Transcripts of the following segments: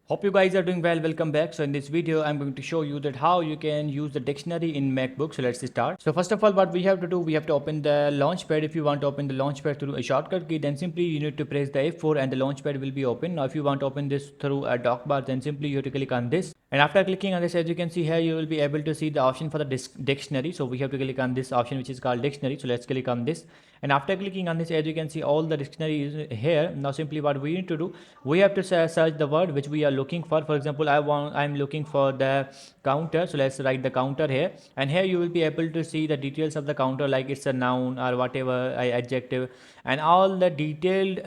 Hope you guys are doing well. Welcome back. So in this video, I'm going to show you that how you can use the dictionary in MacBook. So let's start. So first of all, what we have to do, we have to open the launchpad. If you want to open the launchpad through a shortcut key, then simply you need to press the F4 and the launchpad will be open. Now, if you want to open this through a dock bar, then simply you have to click on this. And after clicking on this, as you can see here, you will be able to see the option for the dictionary. So we have to click on this option, which is called dictionary. So let's click on this. And after clicking on this, as you can see, all the dictionary is here. Now simply what we need to do, we have to search the word which we are looking for. For example, I'm looking for the counter. So let's write the counter here. And here you will be able to see the details of the counter, like it's a noun or whatever adjective, and all the detailed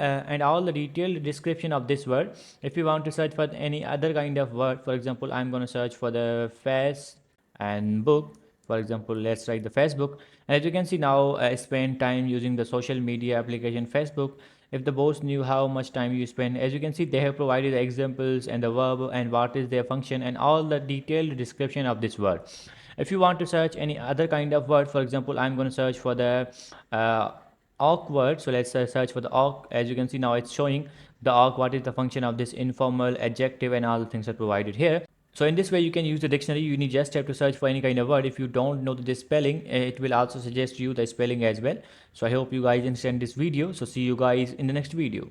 description of this word. If you want to search for any other kind of word, for example, I'm going to search for the face and book. For example, let's write the Facebook. And as you can see now, I spend time using the social media application Facebook. If the boss knew how much time you spend, as you can see, they have provided the examples and the verb and what is their function and all the detailed description of this word. If you want to search any other kind of word, for example, I'm going to search for the awkward. So let's search for the awk. As you can see now, it's showing the awk, what is the function of this informal adjective, and all the things are provided here. So in this way, you can use the dictionary. You need just have to search for any kind of word. If you don't know the spelling, it will also suggest you the spelling as well. So I hope you guys understand this video. So see you guys in the next video.